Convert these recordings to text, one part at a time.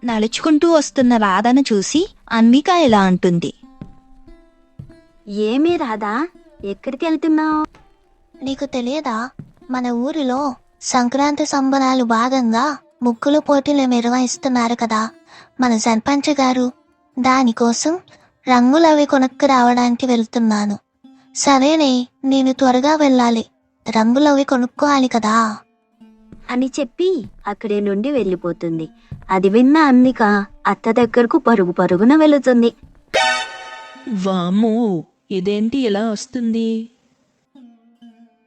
నడుచుకుంటూ వస్తున్న రాధను చూసి అన్విక ఇలా అంటుంది. ఏమీ రాదా, ఎక్కడికి వెళ్తున్నావు? నీకు తెలియదా, మన ఊరిలో సంక్రాంతి సంబరాలు భాగంగా ముగ్గులు పోటీలు నిర్వహిస్తున్నారు కదా మన సర్పంచ్ గారు. దానికోసం రంగులవి కొనుక్కు రావడానికి వెళ్తున్నాను. సరేనే, నేను త్వరగా వెళ్ళాలి, రంగులవి కొనుక్కోవాలి కదా అని చెప్పి అక్కడి నుండి వెళ్ళిపోతుంది. అది విన్న అన్నిక అత్త దగ్గరకు పరుగు పరుగున వెళుతుంది. వామ్మో, ఇదేంటి ఇలా వస్తుంది?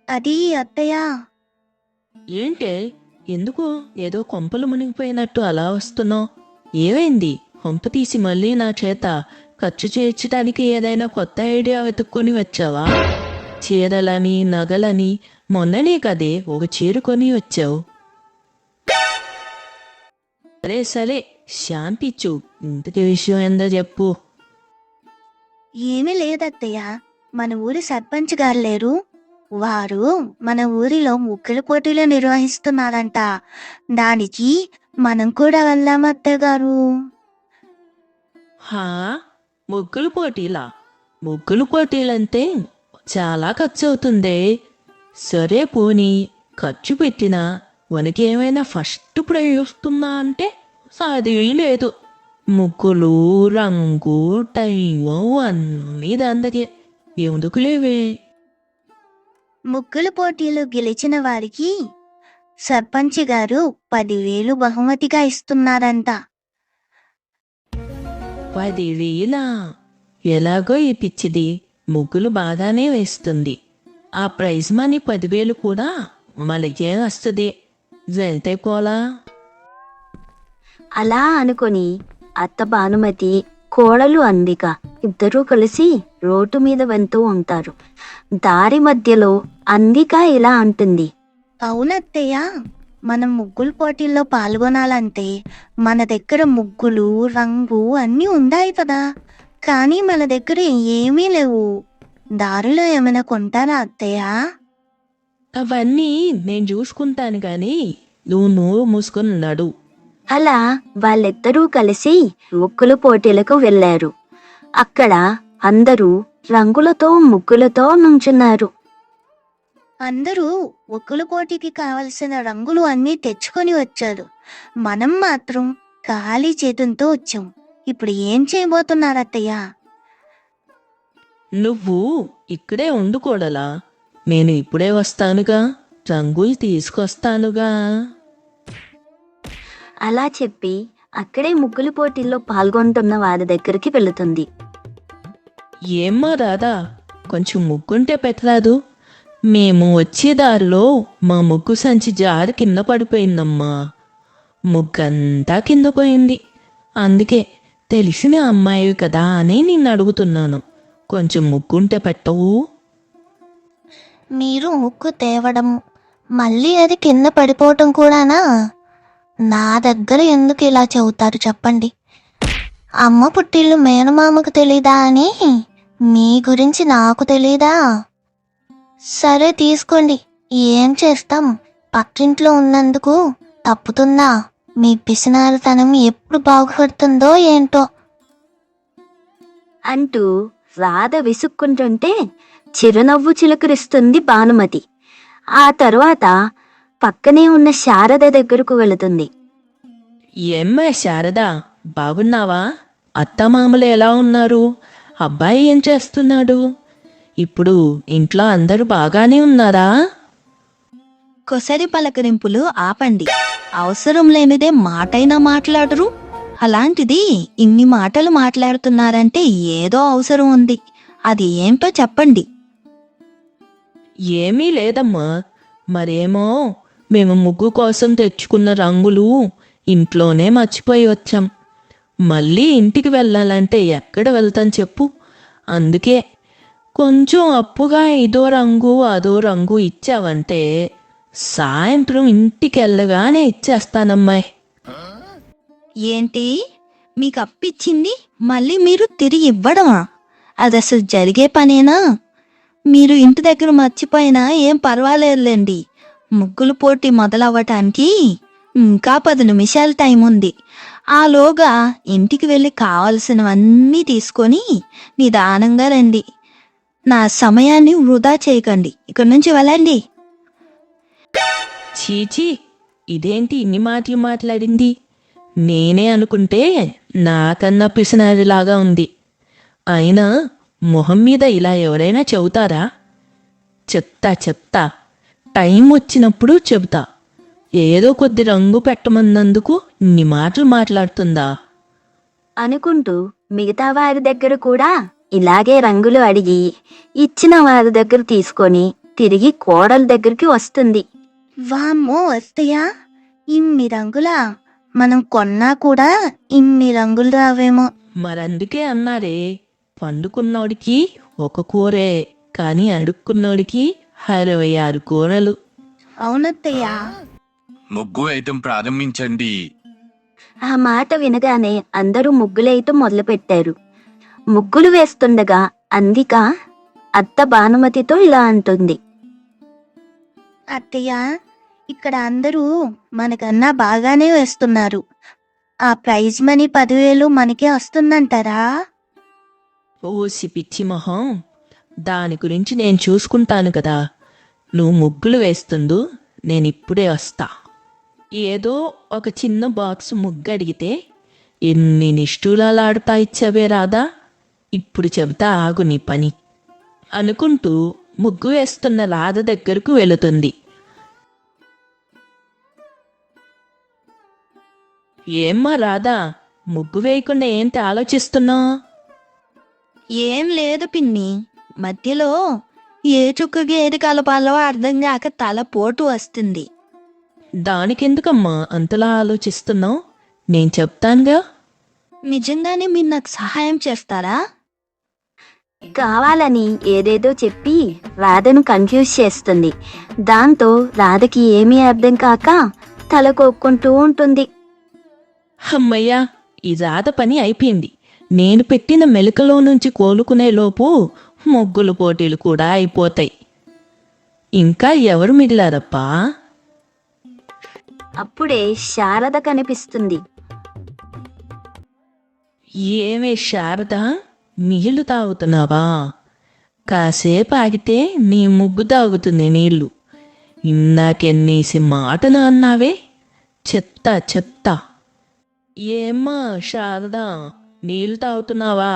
అది అత్తయ్య. ఏంటే, ఎందుకు ఏదో కొంపలు మునిగిపోయినట్టు అలా వస్తున్నావు? ఏమైంది? కొంప తీసి మళ్ళీ నా చేత ఖర్చు చేర్చడానికి ఏదైనా కొత్త ఐడియా వెతుక్కొని వచ్చావా? చీరలని నగలని మొన్ననే కదే ఒక చీర కొని వచ్చావు. సరే సరే, శాంతిచ్చు, ఇంతటి విషయం ఏందో చెప్పు. ఏమీ లేదత్తయ్య, మన ఊరి సర్పంచ్ గారు లేరు, వారు మన ఊరిలో ముగ్గుల పోటీలు నిర్వహిస్తున్నారంట. దానికి మనం కూడా వెళ్దాం అత్తయ్య గారు. హా, ముగ్గులు పోటీలా? ముగ్గులు పోటీలంటే చాలా ఖర్చు అవుతుందే. సరే పోనీ, ఖర్చు పెట్టినా మనకి ఏమైనా ఫస్ట్ ప్రైజ్ వస్తుందా అంటే అది లేదు. ముగ్గులు, రంగు, టైము అన్నీ దాంతకే, ఎందుకు లేవే? ముగ్గుల పోటీలు గెలిచిన వారికి సర్పంచ్ గారు 10,000 బహుమతిగా ఇస్తున్నారంట. 10,000? ఎలాగో ఈ పిచ్చిది ముగ్గులు బాగానే వేస్తుంది. ఆ ప్రైజ్ మనీ 10,000 కూడా మనకే వస్తుంది. వెళ్తే పోలా? అలా అనుకొని అత్త భానుమతి, కోడలు అందిక ఇద్దరూ కలిసి రోడ్డు మీద వెళ్తూ ఉంటారు. దారి మధ్యలో అందిక ఇలా అంటుంది. అవునత్తయ్య, మనం ముగ్గుల పోటీల్లో పాల్గొనాలంటే మన దగ్గర ముగ్గులు, రంగు అన్నీ ఉన్నాయి కదా, కానీ మన దగ్గర ఏమీ లేవు. దారిలో ఏమైనా కొంటారా అత్తయ్య? అవన్నీ నేను చూసుకుంటాను గాని నువ్వు మూసుకొని నడు. అలా వాళ్ళిద్దరూ కలిసి ముగ్గుల పోటీలకు వెళ్లారు. అక్కడ అందరూ రంగులతో ముగ్గులతో నుంచున్నారు. అందరూ ముగ్గుల పోటీకి కావలసిన రంగులు అన్నీ తెచ్చుకొని వచ్చారు. మనం మాత్రం ఖాళీ చేతులతో వచ్చాం. ఇప్పుడు ఏం చేయబోతున్నారు అత్తయ్య? నువ్వు ఇక్కడే ఉండుకోడలా, నేను ఇప్పుడే వస్తానుగా, రంగులు తీసుకొస్తానుగా. అలా చెప్పి అక్కడే ముగ్గుల పోటీల్లో పాల్గొంటున్న వారి దగ్గరికి వెళుతుంది. ఏమ్మా రాదా, కొంచెం ముగ్గుంటే పెట్టరాదు? మేము వచ్చే దారిలో మా ముగ్గు సంచి జారి కింద పడిపోయిందమ్మా. ముగ్గంతా కింద పోయింది. అందుకే తెలిసిన అమ్మాయివి కదా అని నిన్ను అడుగుతున్నాను. కొంచెం ముగ్గుంటే పెట్టవు? మీరు ముగ్గు తేవడం, మళ్ళీ అది కింద పడిపోవటం కూడానా? నా దగ్గర ఎందుకు ఇలా చెబుతారు చెప్పండి? అమ్మ పుట్టిల్లు మేనమామకు తెలీదా అని మీ గురించి నాకు తెలీదా? సరే తీసుకోండి, ఏం చేస్తాం, పక్కింట్లో ఉన్నందుకు తప్పుతుందా? మీ పిసినారితనం ఎప్పుడు బాగుపడుతుందో ఏంటో అంటూ రాధ విసుక్కుంటుంటే చిరునవ్వు చిలుకరిస్తుంది భానుమతి. ఆ తరువాత పక్కనే ఉన్న శారద దగ్గరకు వెళుతుంది. ఏమ్మా శారదా, బాగున్నావా? అత్తమామలు ఎలా ఉన్నారు? అబ్బాయి ఏం చేస్తున్నాడు? ఇప్పుడు ఇంట్లో అందరూ బాగానే ఉన్నారా? కొసరి పలకరింపులు ఆపండి. అవసరం లేనిదే మాటైనా మాట్లాడరు. అలాంటిది ఇన్ని మాటలు మాట్లాడుతున్నారంటే ఏదో అవసరం ఉంది. అది ఏంటో చెప్పండి. ఏమీ లేదమ్మా, మరేమో మేము ముగ్గు కోసం తెచ్చుకున్న రంగులు ఇంట్లోనే మర్చిపోయి వచ్చాం. మళ్ళీ ఇంటికి వెళ్ళాలంటే ఎక్కడ వెళ్తాం చెప్పు? అందుకే కొంచెం అప్పుగా ఇదో రంగు అదో రంగు ఇచ్చావంటే సాయంత్రం ఇంటికి వెళ్ళగానే ఇచ్చేస్తానమ్మాయి. ఏంటి, మీకు అప్పిచ్చింది మళ్ళీ మీరు తిరిగి ఇవ్వడమా? అది అసలు జరిగే పనేనా? మీరు ఇంటి దగ్గర మర్చిపోయినా ఏం పర్వాలేదులేండి. ముగ్గులు పోటీ మొదలవ్వటానికి ఇంకా 10 నిమిషాల టైం ఉంది. ఆలోగా ఇంటికి వెళ్ళి కావలసినవన్నీ తీసుకొని నిదానంగా రండి. నా సమయాన్ని వృధా చేయకండి. ఇక్కడి నుంచి వెళ్ళండి. చీచీ, ఇదేంటి ఇన్ని మాటలు మాట్లాడింది? నేనే అనుకుంటే నాకన్నా పిసినారిలాగా ఉంది. అయినా మొహం మీద ఇలా ఎవరైనా చెబుతారా? చెప్తా. టైం వచ్చినప్పుడు చెబుతా. ఏదో కొద్ది రంగు పెట్టమన్నందుకు ఇన్ని మాటలు మాట్లాడుతుందా? అనుకుంటూ మిగతా వారి దగ్గర కూడా ఇలాగే రంగులు అడిగి ఇచ్చిన వారి దగ్గర తీసుకొని తిరిగి కోడల దగ్గరికి వస్తుంది. వామ్మో అత్తయ్య, ఇన్ని రంగులా? మనం కొన్నా కూడా ఇన్ని రంగులు రావేమో. మరందుకే అన్నారే, పండుకున్నోడికి ఒక కూరే కానీ అడుక్కున్నోడికి 66 కూరలు. అవునత్తయ్య. ముగ్గు వేయటం ప్రారంభించండి. ఆ మాట వినగానే అందరూ ముగ్గులేయటం మొదలుపెట్టారు. ముగ్గులు వేస్తుండగా అందిక అత్త భానుమతితో ఇలా అంటుంది. అత్తయ్య, ఇక్కడ అందరూ మనకన్నా బాగానే వేస్తున్నారు. ఆ ప్రైజ్ మనీ 10,000 మనకే వస్తుందంటారా? ఓసి పిచ్చి మొహం, దాని గురించి నేను చూసుకుంటాను కదా. నువ్వు ముగ్గులు వేస్తుండు, నేనిప్పుడే వస్తా. ఏదో ఒక చిన్న బాక్స్ ముగ్గు అడిగితే ఎన్ని నిష్ఠూలాలాడుతా ఇచ్చావే రాదా? ఇప్పుడు చెబుతా ఆగు నీ పని అనుకుంటూ ముగ్గు వేస్తున్న రాధ దగ్గరకు వెళుతుంది. ఏమ్మా రాధా, ముగ్గు వేయకుండా ఏంటి ఆలోచిస్తున్నావు? ఏం లేదు పిన్ని. మధ్యలో ఏ చుక్కకి ఏది కలపాలో అర్థం కాక తల పోటు వస్తుంది. దానికెందుకమ్మా అంతలా ఆలోచిస్తున్నావు? నేను చెప్తానుగా. నిజంగానే మీరు నాకు సహాయం చేస్తారా? కావాలని ఏదేదో చెప్పి రాధను కన్ఫ్యూజ్ చేస్తుంది. దాంతో రాధకి ఏమీ అర్థం కాక తల కొక్కుంటూ ఉంటుంది. అమ్మయ్యా, ఈ రాధ పని అయిపోయింది. నేను పెట్టిన మెలికలో నుంచి కోలుకునే లోపు ముగ్గులు పోటీలు కూడా అయిపోతాయి. ఇంకా ఎవరు మిగిలారప్పా? అప్పుడే శారద కనిపిస్తుంది. ఏమే శారద, నీళ్లు తాగుతున్నావా? కాసేపు ఆగితే నీ ముగ్గు తాగుతుంది నీళ్లు. ఇందాకెన్నేసి మాటలు అన్నావే. చెప్తా. ఏమ్మా శారదా, నీళ్లు తాగుతున్నావా?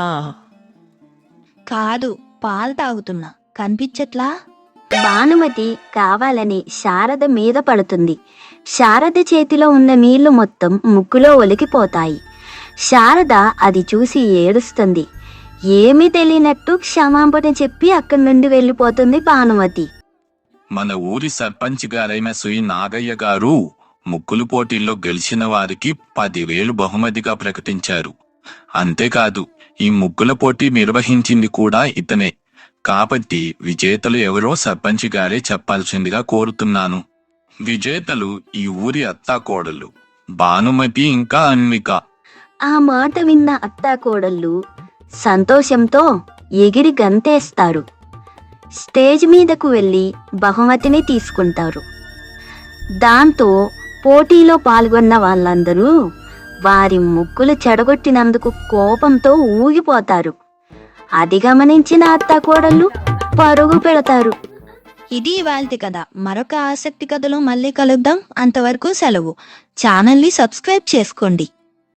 కాదు, పాలు తాగుతున్నా. కనిపించట్లా? భానుమతి కావాలని శారద మీద పడుతుంది. శారద చేతిలో ఉన్న నీళ్లు మొత్తం ముగ్గులో ఒలికిపోతాయి. శారద అది చూసి ఏడుస్తుంది. ఏమీ తెలియనట్టు క్షమాపణ చెప్పి అక్కడి నుండి వెళ్ళిపోతుంది భానుమతి. మన ఊరి సర్పంచ్ గారైన శ్రీ నాగయ్య గారు ముగ్గులు పోటీల్లో గెలిచిన వారికి 10,000 బహుమతిగా ప్రకటించారు. అంతేకాదు, ఈ ముగ్గుల పోటీ నిర్వహించింది కూడా ఇతనే. కాబట్టి విజేతలు ఎవరో సర్పంచ్ గారే చెప్పాల్సిందిగా కోరుతున్నాను. విజేతలు ఈ ఊరి అత్తాకోడలు భానుమతి ఇంకా అన్విక. ఆ మాట విన్న అత్తాకోడళ్ళు సంతోషంతో ఎగిరి గంతేస్తారు. స్టేజ్ మీదకు వెళ్ళి బహుమతిని తీసుకుంటారు. దాంతో పోటీలో పాల్గొన్న వాళ్ళందరూ వారి ముగ్గులు చెడగొట్టినందుకు కోపంతో ఊగిపోతారు. అది గమనించిన అత్తాకోడళ్ళు పరుగు పెడతారు. ఇది ఇవాల్టి కథ. మరొక ఆసక్తి కథలో మళ్ళీ కలుద్దాం. అంతవరకు సెలవు. ఛానల్ని సబ్స్క్రైబ్ చేసుకోండి.